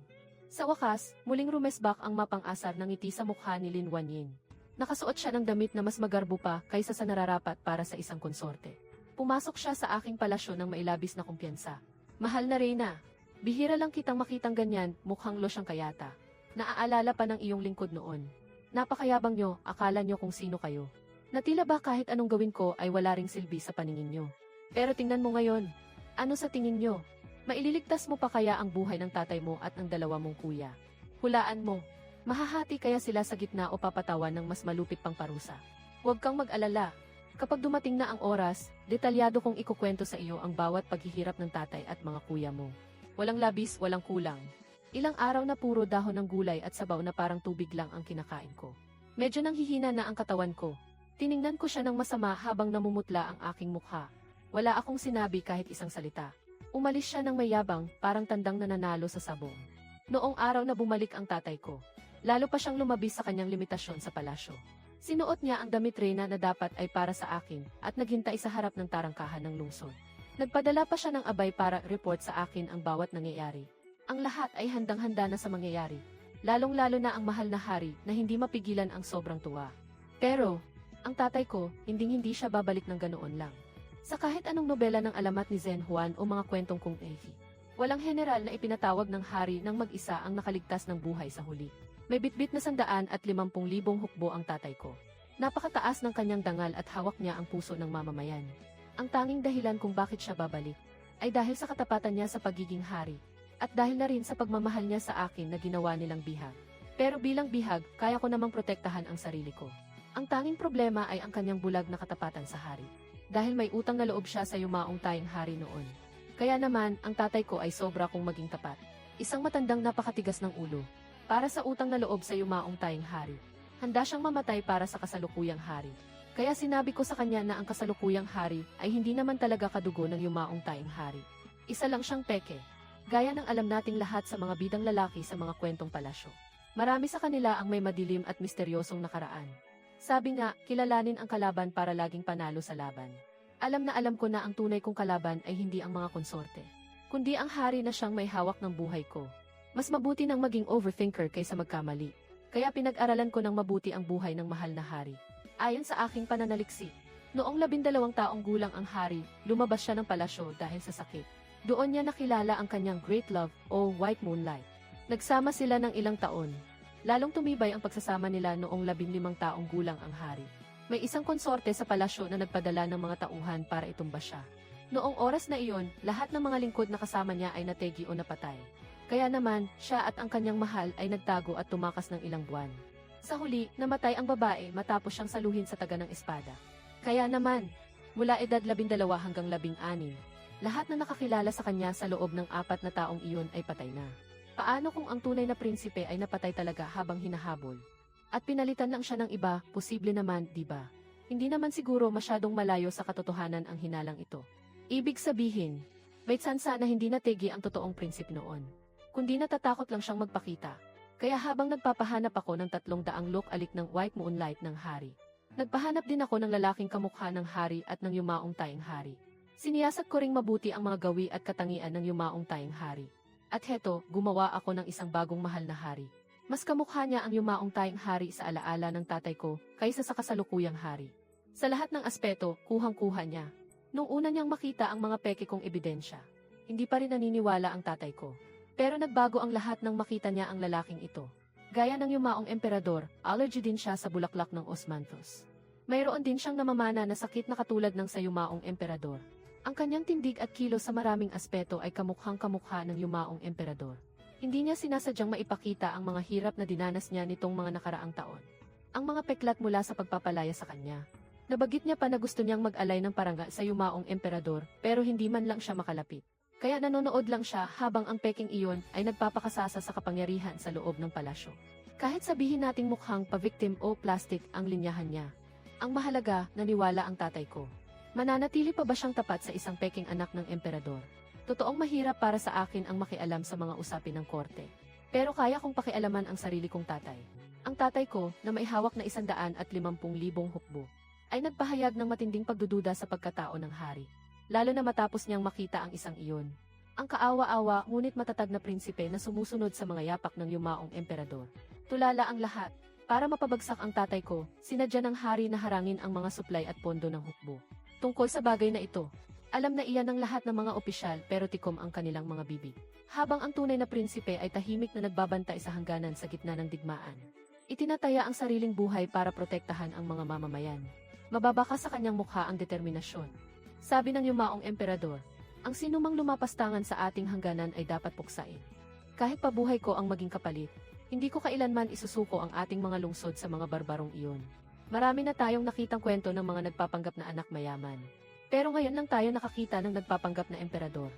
sa wakas, muling rumesbak ang mapang-asar ng ngiti sa mukha ni Lin Wanyin. Nakasuot siya ng damit na mas magarbo pa kaysa sa nararapat para sa isang konsorte. Pumasok siya sa aking palasyo ng mailabis na kumpiyansa. Mahal na reyna, bihira lang kitang makitang ganyan, mukhang losyang kayata. Naaalala pa ng iyong lingkod noon. Napakayabang nyo, akala nyo kung sino kayo. Na tila ba kahit anong gawin ko ay wala ring silbi sa paningin nyo. Pero tingnan mo ngayon, ano sa tingin nyo? Maililigtas mo pa kaya ang buhay ng tatay mo at ng 2 mong kuya? Hulaan mo, mahahati kaya sila sa gitna o papatawan ng mas malupit pang parusa? Huwag kang mag-alala. Kapag dumating na ang oras, detalyado kong ikukwento sa iyo ang bawat paghihirap ng tatay at mga kuya mo. Walang labis, walang kulang. Ilang araw na puro dahon ng gulay at sabaw na parang tubig lang ang kinakain ko. Medyo nanghihina na ang katawan ko. Tiningnan ko siya ng masama habang namumutla ang aking mukha. Wala akong sinabi kahit isang salita. Umalis siya ng mayabang, parang tandang nananalo sa sabong. Noong araw na bumalik ang tatay ko, lalo pa siyang lumabis sa kanyang limitasyon sa palasyo. Sinuot niya ang damit reyna na dapat ay para sa akin at naghintay sa harap ng tarangkahan ng lungsod. Nagpadala pa siya ng abay para report sa akin ang bawat nangyayari. Ang lahat ay handang-handa na sa mangyayari. Lalong-lalo na ang mahal na hari na hindi mapigilan ang sobrang tuwa. Pero, ang tatay ko, hindi siya babalik ng ganoon lang. Sa kahit anong nobela ng alamat ni Zen Juan o mga kwentong Kung Efi, walang general na ipinatawag ng hari ng mag-isa ang nakaligtas ng buhay sa huli. May bitbit na 150,000 hukbo ang tatay ko. Napakataas ng kanyang dangal at hawak niya ang puso ng mamamayan. Ang tanging dahilan kung bakit siya babalik, ay dahil sa katapatan niya sa pagiging hari, at dahil na rin sa pagmamahal niya sa akin na ginawa nilang bihag. Pero bilang bihag, kaya ko namang protektahan ang sarili ko. Ang tanging problema ay ang kanyang bulag na katapatan sa hari. Dahil may utang na loob siya sa yumaong tayong hari noon. Kaya naman, ang tatay ko ay sobra kong maging tapat. Isang matandang napakatigas ng ulo. Para sa utang na loob sa yumaong tayong hari. Handa siyang mamatay para sa kasalukuyang hari. Kaya sinabi ko sa kanya na ang kasalukuyang hari ay hindi naman talaga kadugo ng yumaong tayong hari. Isa lang siyang peke. Gaya ng alam nating lahat sa mga bidang lalaki sa mga kwentong palasyo. Marami sa kanila ang may madilim at misteryosong nakaraan. Sabi nga, kilalanin ang kalaban para laging panalo sa laban. Alam na alam ko na ang tunay kong kalaban ay hindi ang mga konsorte, kundi ang hari na siyang may hawak ng buhay ko. Mas mabuti nang maging overthinker kaysa magkamali. Kaya pinag-aralan ko ng mabuti ang buhay ng mahal na hari. Ayon sa aking pananaliksik, noong 12 taong gulang ang hari, lumabas siya ng palasyo dahil sa sakit. Doon niya nakilala ang kanyang great love o white moonlight. Nagsama sila ng ilang taon. Lalong tumibay ang pagsasama nila noong 15 taong gulang ang hari. May isang konsorte sa palasyo na nagpadala ng mga tauhan para itumba siya. Noong oras na iyon, lahat ng mga lingkod na kasama niya ay nategi o napatay. Kaya naman, siya at ang kanyang mahal ay nagtago at tumakas ng ilang buwan. Sa huli, namatay ang babae matapos siyang saluhin sa taga ng espada. Kaya naman, mula edad 12 hanggang 16, lahat na nakakilala sa kanya sa loob ng 4 na taong iyon ay patay na. Paano kung ang tunay na prinsipe ay napatay talaga habang hinahabol? At pinalitan lang siya ng iba, posible naman, di ba? Hindi naman siguro masyadong malayo sa katotohanan ang hinalang ito. Ibig sabihin, may tsansa na hindi nategi ang totoong prinsip noon. Kundi natatakot lang siyang magpakita. Kaya habang nagpapahanap ako ng 300 look-alik ng white moonlight ng hari, nagpahanap din ako ng lalaking kamukha ng hari at ng yumaong tayong hari. Siniyasat ko ring mabuti ang mga gawi at katangian ng yumaong tayong hari. At heto, gumawa ako ng isang bagong mahal na hari. Mas kamukha niya ang yumaong tayong hari sa alaala ng tatay ko kaysa sa kasalukuyang hari. Sa lahat ng aspeto, kuhang-kuha niya. Nung una niyang makita ang mga peke kong ebidensya, hindi pa rin naniniwala ang tatay ko. Pero nagbago ang lahat nang makita niya ang lalaking ito. Gaya ng yumaong emperador, allergy din siya sa bulaklak ng osmanthus. Mayroon din siyang namamana na sakit na katulad ng sa yumaong emperador. Ang kanyang tindig at kilos sa maraming aspeto ay kamukhang-kamukha ng yumaong emperador. Hindi niya sinasadyang maipakita ang mga hirap na dinanas niya nitong mga nakaraang taon. Ang mga peklat mula sa pagpapalaya sa kanya. Nabagit niya pa na gusto niyang mag-alay ng paranga sa yumaong emperador pero hindi man lang siya makalapit. Kaya nanonood lang siya habang ang peking iyon ay nagpapakasasa sa kapangyarihan sa loob ng palasyo. Kahit sabihin nating mukhang pa-victim o plastic ang linyahan niya. Ang mahalaga, naniwala ang tatay ko. Mananatili pa ba siyang tapat sa isang peking anak ng emperador? Totoong mahirap para sa akin ang makialam sa mga usapin ng korte. Pero kaya kong pakialaman ang sarili kong tatay. Ang tatay ko, na may hawak na 150,000 hukbo, ay nagpahayag ng matinding pagdududa sa pagkatao ng hari. Lalo na matapos niyang makita ang isang iyon. Ang kaawa-awa ngunit matatag na prinsipe na sumusunod sa mga yapak ng yumaong emperador. Tulala ang lahat. Para mapabagsak ang tatay ko, sinadya ng hari na harangin ang mga suplay at pondo ng hukbo. Tungkol sa bagay na ito, alam na iyan ng lahat ng mga opisyal pero tikom ang kanilang mga bibig. Habang ang tunay na prinsipe ay tahimik na nagbabantay sa hangganan sa gitna ng digmaan. Itinataya ang sariling buhay para protektahan ang mga mamamayan. Mababaka sa kanyang mukha ang determinasyon. Sabi ng yumaong emperador, ang sinumang lumapastangan sa ating hangganan ay dapat puksain. Kahit pabuhay ko ang maging kapalit, hindi ko kailanman isusuko ang ating mga lungsod sa mga barbarong iyon. Marami na tayong nakitang kwento ng mga nagpapanggap na anak mayaman. Pero ngayon lang tayo nakakita ng nagpapanggap na emperador.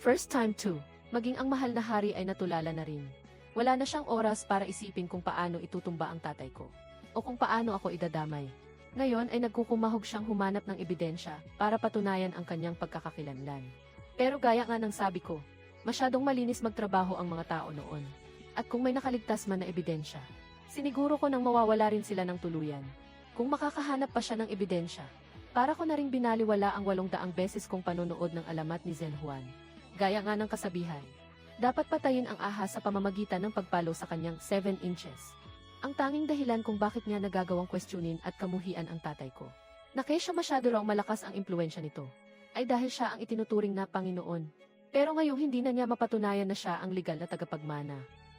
First time too, maging ang mahal na hari ay natulala na rin. Wala na siyang oras para isipin kung paano itutumba ang tatay ko. o kung paano ako idadamay. Ngayon ay nagkukumahog siyang humanap ng ebidensya para patunayan ang kanyang pagkakakilanlan. Pero gaya nga ng sabi ko, masyadong malinis magtrabaho ang mga tao noon. At kung may nakaligtas man na ebidensya, siniguro ko nang mawawala rin sila ng tuluyan. Kung makakahanap pa siya ng ebidensya, para ko na ring binaliwala ang 800 beses kong panonood ng alamat ni Zen Juan. Gaya nga ng kasabihan, dapat patayin ang ahas sa pamamagitan ng pagpalo sa kanyang 7 inches. Ang tanging dahilan kung bakit niya nagagawang kwestiyonin at kamuhian ang tatay ko, na kesyo masyado raw malakas ang impluensya nito, ay dahil siya ang itinuturing na Panginoon. Pero ngayong hindi na niya mapatunayan na siya ang legal na tagapagmana.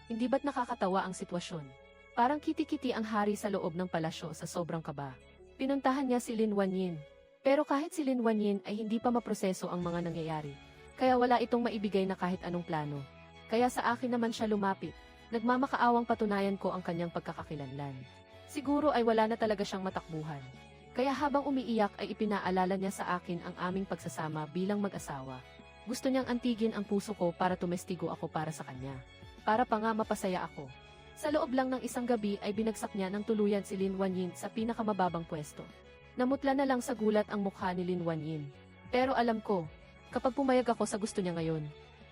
Hindi ba't nakakatawa ang sitwasyon? Parang kiti-kiti ang hari sa loob ng palasyo sa sobrang kaba. Pinuntahan niya si Lin Wanyin. Pero kahit si Lin Wanyin ay hindi pa maproseso ang mga nangyayari. Kaya wala itong maibigay na kahit anong plano. Kaya sa akin naman siya lumapit. Nagmamakaawang patunayan ko ang kanyang pagkakakilanlan. Siguro ay wala na talaga siyang matakbuhan. Kaya habang umiiyak ay ipinaalala niya sa akin ang aming pagsasama bilang mag-asawa. Gusto niyang antigin ang puso ko para tumestigo ako para sa kanya. Para pa nga mapasaya ako. Sa loob lang ng isang gabi ay binagsak niya ng tuluyan si Lin Wanyin sa pinakamababang pwesto. Namutla na lang sa gulat ang mukha ni Lin Wanyin. Pero alam ko, kapag pumayag ako sa gusto niya ngayon,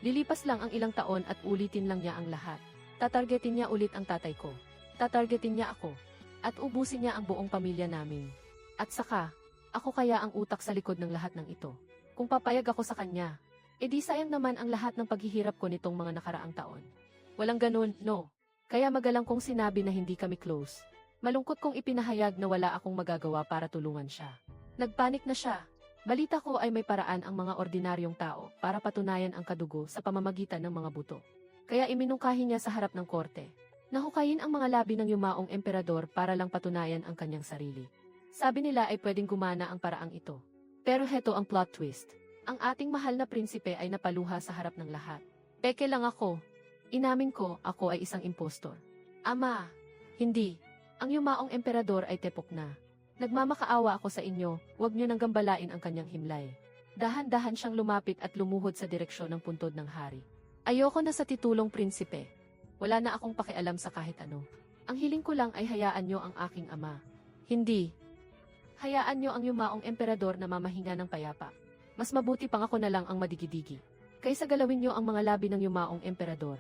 lilipas lang ang ilang taon at ulitin lang niya ang lahat. Tatargetin niya ulit ang tatay ko. Tatargetin niya ako. At ubusin niya ang buong pamilya namin. At saka, ako kaya ang utak sa likod ng lahat ng ito. Kung papayag ako sa kanya, edi sayang naman ang lahat ng paghihirap ko nitong mga nakaraang taon. Walang ganun, no. Kaya magalang kong sinabi na hindi kami close. Malungkot kong ipinahayag na wala akong magagawa para tulungan siya. Nagpanik na siya. Balita ko ay may paraan ang mga ordinaryong tao para patunayan ang kadugo sa pamamagitan ng mga buto. Kaya iminungkahi niya sa harap ng korte. Nahukayin ang mga labi ng yumaong emperador para lang patunayan ang kanyang sarili. Sabi nila ay pwedeng gumana ang paraang ito. Pero heto ang plot twist. Ang ating mahal na prinsipe ay napaluha sa harap ng lahat. Peke lang ako. Inamin ko, ako ay isang impostor. Ama, hindi. Ang yumaong emperador ay tepok na. Nagmamakaawa ako sa inyo, huwag niyo nang gambalain ang kanyang himlay. Dahan-dahan siyang lumapit at lumuhod sa direksyon ng puntod ng hari. Ayoko na sa titulong prinsipe. Wala na akong pakialam sa kahit ano. Ang hiling ko lang ay hayaan niyo ang aking ama. Hindi. Hayaan niyo ang yumaong emperador na mamahinga ng payapa. Mas mabuti pang ako na lang ang madigidigi. Kaysa galawin niyo ang mga labi ng yumaong emperador.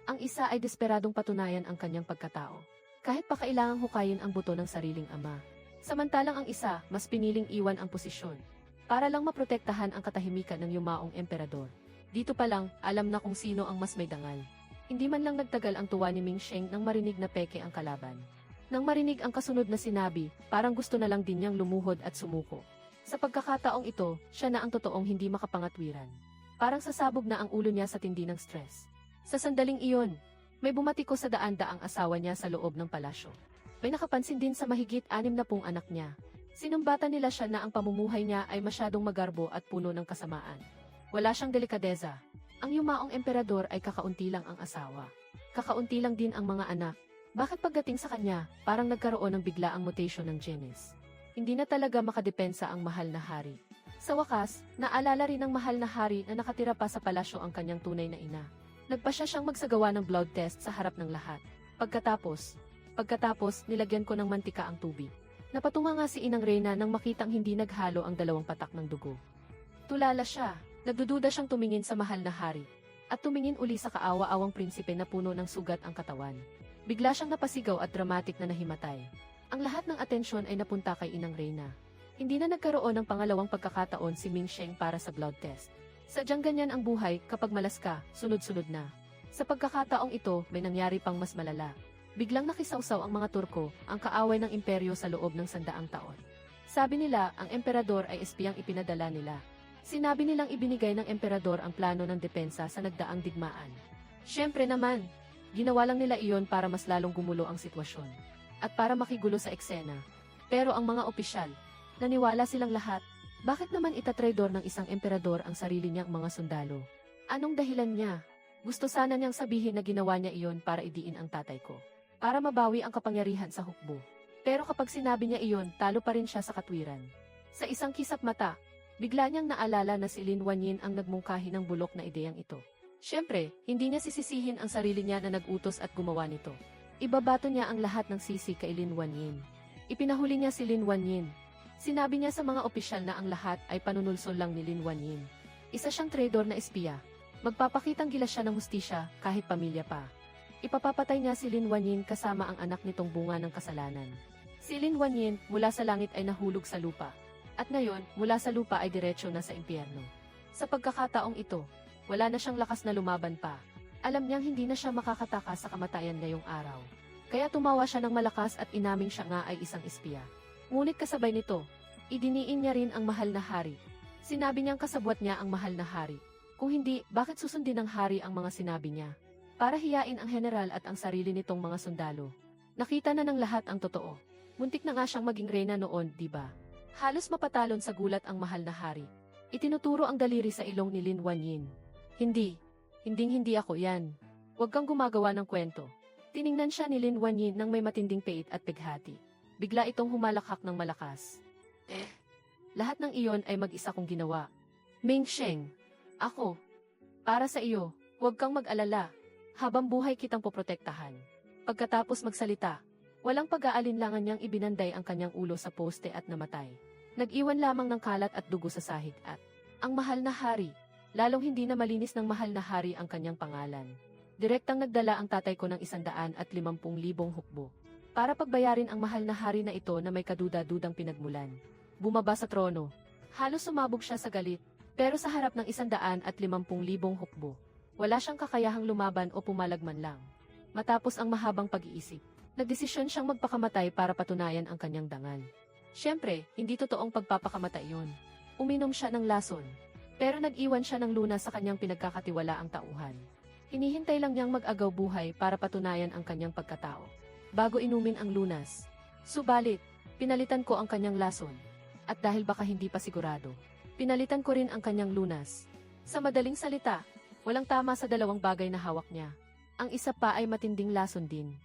Ang isa ay desperadong patunayan ang kanyang pagkatao. Kahit pa kailangang hukayin ang buto ng sariling ama. Samantalang ang isa, mas piniling iwan ang posisyon. Para lang maprotektahan ang katahimikan ng yumaong emperador. Dito pa lang, alam na kung sino ang mas may dangal. Hindi man lang nagtagal ang tuwa ni Ming Sheng nang marinig na peke ang kalaban. Nang marinig ang kasunod na sinabi, parang gusto na lang din niyang lumuhod at sumuko. Sa pagkakataong ito, siya na ang totoong hindi makapangatwiran. Parang sasabog na ang ulo niya sa tindi ng stress. Sa sandaling iyon, may bumatiko sa daan-daang asawa niya sa loob ng palasyo. May nakapansin din sa mahigit 60 anak niya. Sinumbatan nila siya na ang pamumuhay niya ay masyadong magarbo at puno ng kasamaan. Wala siyang delikadeza. Ang yumaong emperador ay kakaunti lang ang asawa. Kakaunti lang din ang mga anak. Bakit pagdating sa kanya, parang nagkaroon ng biglaang mutation ng genes? Hindi na talaga makadepensa ang mahal na hari. Sa wakas, naalala rin ng mahal na hari na nakatira pa sa palasyo ang kanyang tunay na ina. Nagpasya siyang magsagawa ng blood test sa harap ng lahat. Pagkatapos, nilagyan ko ng mantika ang tubig. Napatunga nga si Inang Reyna nang makitang hindi naghalo ang 2 patak ng dugo. Tulala siya. Nagdududa siyang tumingin sa mahal na hari. At tumingin uli sa kaawa-awang prinsipe na puno ng sugat ang katawan. Bigla siyang napasigaw at dramatic na nahimatay. Ang lahat ng atensyon ay napunta kay Inang Reyna. Hindi na nagkaroon ng pangalawang pagkakataon si Ming Sheng para sa blood test. Sadyang ganyan ang buhay kapag malas ka, sunod-sunod na. Sa pagkakataong ito, may nangyari pang mas malala. Biglang nakisawsaw ang mga Turko, ang kaaway ng imperyo sa loob ng 100 taon. Sabi nila, ang emperador ay espiyang ipinadala nila. Sinabi nilang ibinigay ng emperador ang plano ng depensa sa nagdaang digmaan. Siyempre naman, ginawa lang nila iyon para mas lalong gumulo ang sitwasyon. At para makigulo sa eksena. Pero ang mga opisyal, naniwala silang lahat. Bakit naman itatraidor ng isang emperador ang sarili niyang mga sundalo? Anong dahilan niya? Gusto sana niyang sabihin na ginawa niya iyon para idiin ang tatay ko. Para mabawi ang kapangyarihan sa hukbo. Pero kapag sinabi niya iyon, talo pa rin siya sa katwiran. Sa isang kisap mata, bigla niyang naalala na si Lin Wanyin ang nagmungkahi ng bulok na ideyang ito. Siyempre, hindi niya sisisihin ang sarili niya na nag-utos at gumawa nito. Ibabato niya ang lahat ng sisi kay Lin Wanyin. Ipinahuli niya si Lin Wanyin. Sinabi niya sa mga opisyal na ang lahat ay panunulsol lang ni Lin Wanyin. Isa siyang traidor na espiya. Magpapakitang gilas siya ng hustisya kahit pamilya pa. Ipapapatay niya si Lin Wanyin kasama ang anak nitong bunga ng kasalanan. Si Lin Wanyin mula sa langit ay nahulog sa lupa. At ngayon, mula sa lupa ay diretso na sa impyerno. Sa pagkakataong ito, wala na siyang lakas na lumaban pa. Alam niyang hindi na siya makakatakas sa kamatayan ngayong araw. Kaya tumawa siya ng malakas at inaming siya nga ay isang espiya. Ngunit kasabay nito, idiniin niya rin ang mahal na hari. Sinabi niyang kasabwat niya ang mahal na hari. Kung hindi, bakit susundin ng hari ang mga sinabi niya? Para hiyain ang general at ang sarili nitong mga sundalo. Nakita na ng lahat ang totoo. Muntik na nga siyang maging reyna noon, di ba? Halos mapatalon sa gulat ang mahal na hari. Itinuturo ang daliri sa ilong ni Lin Wanyin. Hindi ako yan. Huwag kang gumagawa ng kwento. Tiningnan siya ni Lin Wanyin nang may matinding pait at pighati. Bigla itong humalakhak ng malakas. Lahat ng iyon ay mag-isa kong ginawa. Ming Sheng, ako. Para sa iyo, huwag kang mag-alala. Habang buhay kitang poprotektahan. Pagkatapos magsalita, walang pag-aalinlangan niyang ibinanday ang kanyang ulo sa poste at namatay. Nag-iwan lamang ng kalat at dugo sa sahig at ang mahal na hari, lalong hindi na malinis ng mahal na hari ang kanyang pangalan. Direktang nagdala ang tatay ko ng 150,000 hukbo. Para pagbayarin ang mahal na hari na ito na may kaduda-dudang pinagmulan. Bumaba sa trono. Halos sumabog siya sa galit, pero sa harap ng 150,000 hukbo, wala siyang kakayahang lumaban o pumalag man lang. Matapos ang mahabang pag-iisip, nagdesisyon siyang magpakamatay para patunayan ang kanyang dangal. Siyempre, hindi totoong pagpapakamatay yun. Uminom siya ng lason, pero nag-iwan siya ng lunas sa kanyang pinagkakatiwalaang tauhan. Hinihintay lang niyang mag-agaw buhay para patunayan ang kanyang pagkatao, bago inumin ang lunas. Subalit, pinalitan ko ang kanyang lason. At dahil baka hindi pa sigurado, pinalitan ko rin ang kanyang lunas. Sa madaling salita, walang tama sa dalawang bagay na hawak niya. Ang isa pa ay matinding lason din.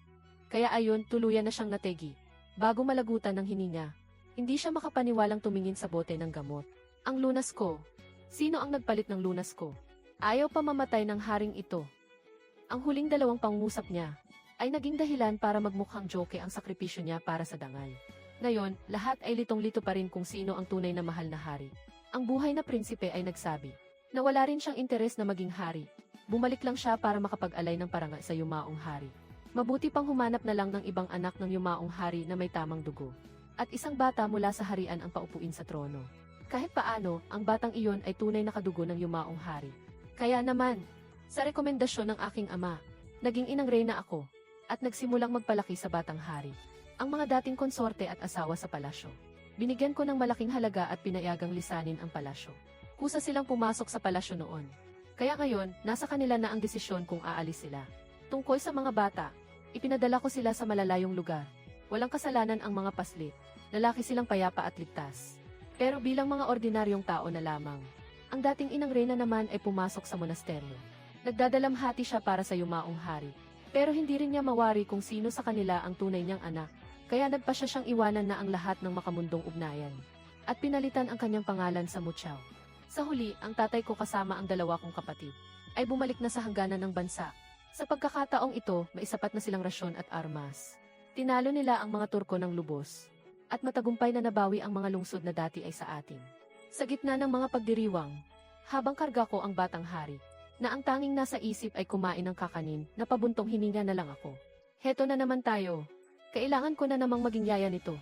Kaya ayon, tuluyan na siyang nategi. Bago malagutan ng hininga, hindi siya makapaniwalang tumingin sa bote ng gamot. Ang lunas ko. Sino ang nagpalit ng lunas ko? Ayaw pa mamatay ng haring ito. Ang huling dalawang pangungusap niya ay naging dahilan para magmukhang joke ang sakripisyo niya para sa dangal. Ngayon, lahat ay litong-lito pa rin kung sino ang tunay na mahal na hari. Ang buhay na prinsipe ay nagsabi na wala rin siyang interes na maging hari. Bumalik lang siya para makapag-alay ng parangal sa yumaong hari. Mabuti pang humanap na lang ng ibang anak ng yumaong hari na may tamang dugo. At isang bata mula sa harian ang paupuin sa trono. Kahit paano, ang batang iyon ay tunay na kadugo ng yumaong hari. Kaya naman, sa rekomendasyon ng aking ama, naging inang reyna ako, at nagsimulang magpalaki sa batang hari. Ang mga dating konsorte at asawa sa palasyo. Binigyan ko ng malaking halaga at pinayagang lisanin ang palasyo. Kusa silang pumasok sa palasyo noon. Kaya ngayon, nasa kanila na ang desisyon kung aalis sila. Tungkol sa mga bata, ipinadala ko sila sa malalayong lugar. Walang kasalanan ang mga paslit. Lalaki silang payapa at ligtas. Pero bilang mga ordinaryong tao na lamang. Ang dating inang reyna naman ay pumasok sa monasteryo. Nagdadalamhati siya para sa yumaong hari. Pero hindi rin niya mawari kung sino sa kanila ang tunay niyang anak. Kaya nagpasya siyang iwanan na ang lahat ng makamundong ugnayan. At pinalitan ang kanyang pangalan sa Muchaw. Sa huli, ang tatay ko kasama ang dalawa kong kapatid ay bumalik na sa hangganan ng bansa. Sa pagkakataong ito, maisapat na silang rasyon at armas. Tinalo nila ang mga Turko ng lubos. At matagumpay na nabawi ang mga lungsod na dati ay sa atin. Sa gitna ng mga pagdiriwang, habang karga ko ang batang hari, na ang tanging nasa isip ay kumain ng kakanin, na pabuntong hininga na lang ako. Heto na naman tayo. Kailangan ko na namang maging yaya nito.